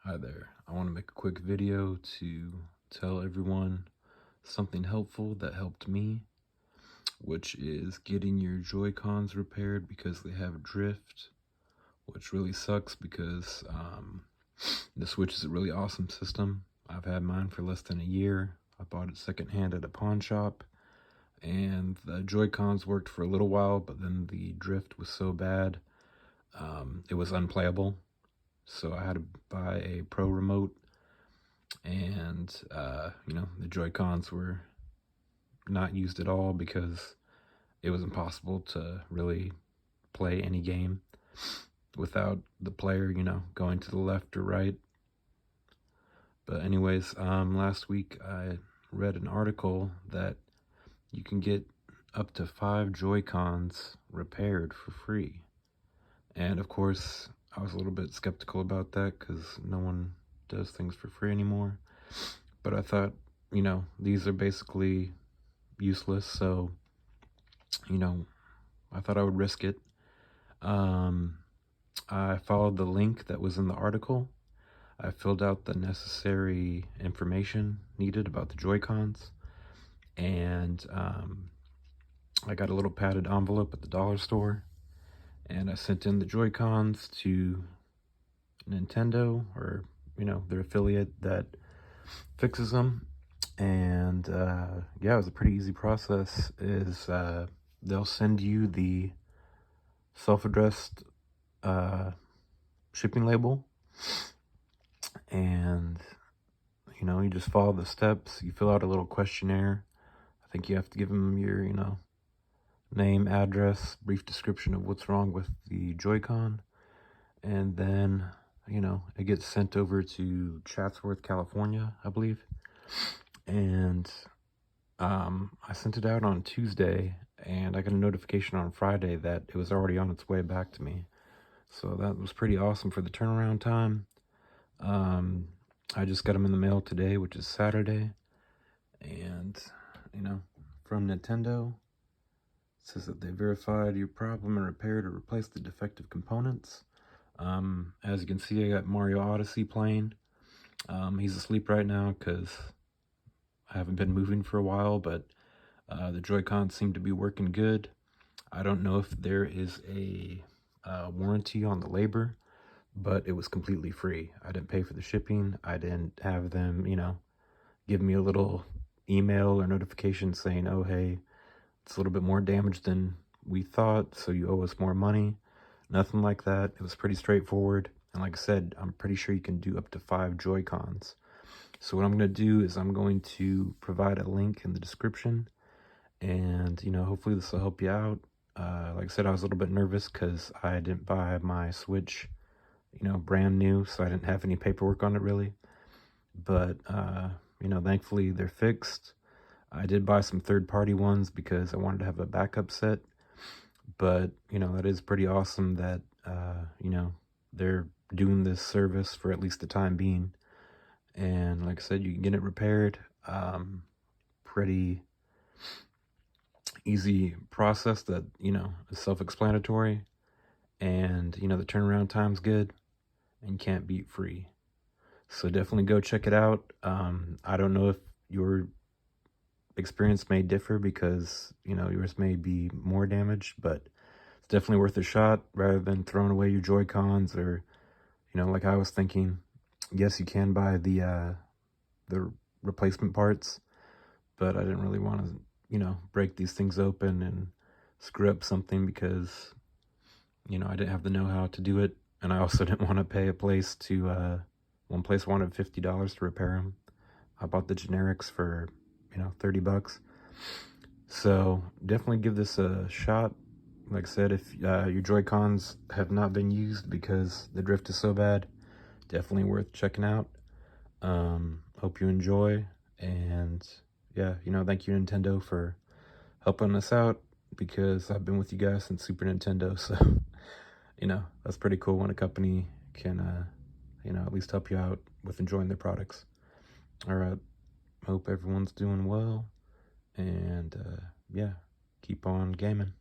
Hi there. I want to make a quick video to tell everyone something helpful that helped me, which is getting your Joy-Cons repaired because they have drift, which really sucks because the Switch is a really awesome system. I've had mine for less than a year. I bought it secondhand at a pawn shop, and the Joy-Cons worked for a little while, but then the drift was so bad, it was unplayable. So I had to buy a Pro remote, and the Joy-Cons were not used at all because it was impossible to really play any game without the player, going to the left or right. But anyways, last week I read an article that you can get up to 5 Joy-Cons repaired for free. And of course, I was a little bit skeptical about that because no one does things for free anymore. But I thought, these are basically useless, so, I thought I would risk it. I followed the link that was in the article. I filled out the necessary information needed about the Joy-Cons, and I got a little padded envelope at the dollar store, and I sent in the Joy-Cons to Nintendo, or, their affiliate that fixes them. And yeah, it was a pretty easy process. They'll send you the self-addressed shipping label, and you just follow the steps. You fill out a little questionnaire. I think you have to give them your name, address, brief description of what's wrong with the Joy-Con, and then it gets sent over to Chatsworth, California, I believe. And I sent it out on Tuesday, and I got a notification on Friday that it was already on its way back to me. So that was pretty awesome for the turnaround time. I just got them in the mail today, which is Saturday. And, from Nintendo, it says that they verified your problem and repaired or replaced the defective components. As you can see, I got Mario Odyssey playing. He's asleep right now because I haven't been moving for a while, but the Joy-Cons seem to be working good. I don't know if there is a warranty on the labor, but it was completely free. I didn't pay for the shipping. I didn't have them, give me a little email or notification saying, oh, hey, it's a little bit more damage than we thought, so you owe us more money. Nothing like that. It was pretty straightforward. And like I said, I'm pretty sure you can do up to 5 Joy-Cons. So what I'm going to do is I'm going to provide a link in the description, and, hopefully this will help you out. Like I said, I was a little bit nervous because I didn't buy my Switch, brand new, so I didn't have any paperwork on it really. But, thankfully they're fixed. I did buy some third-party ones because I wanted to have a backup set. But, that is pretty awesome that, they're doing this service for at least the time being. And like I said, you can get it repaired. Pretty easy process that, is self-explanatory. And, the turnaround time's good, and you can't beat free. So definitely go check it out. I don't know if your experience may differ because, yours may be more damaged, but it's definitely worth a shot rather than throwing away your Joy-Cons or, like I was thinking. Yes, you can buy the replacement parts, but I didn't really want to, break these things open and screw up something because, I didn't have the know-how to do it. And I also didn't want to pay a place to, one place wanted $50 to repair them. I bought the generics for, $30. So definitely give this a shot. Like I said, if your Joy-Cons have not been used because the drift is so bad, definitely worth checking out. Hope you enjoy, and yeah, thank you Nintendo for helping us out because I've been with you guys since Super Nintendo, so that's pretty cool when a company can at least help you out with enjoying their products. All right, hope everyone's doing well, and yeah, keep on gaming.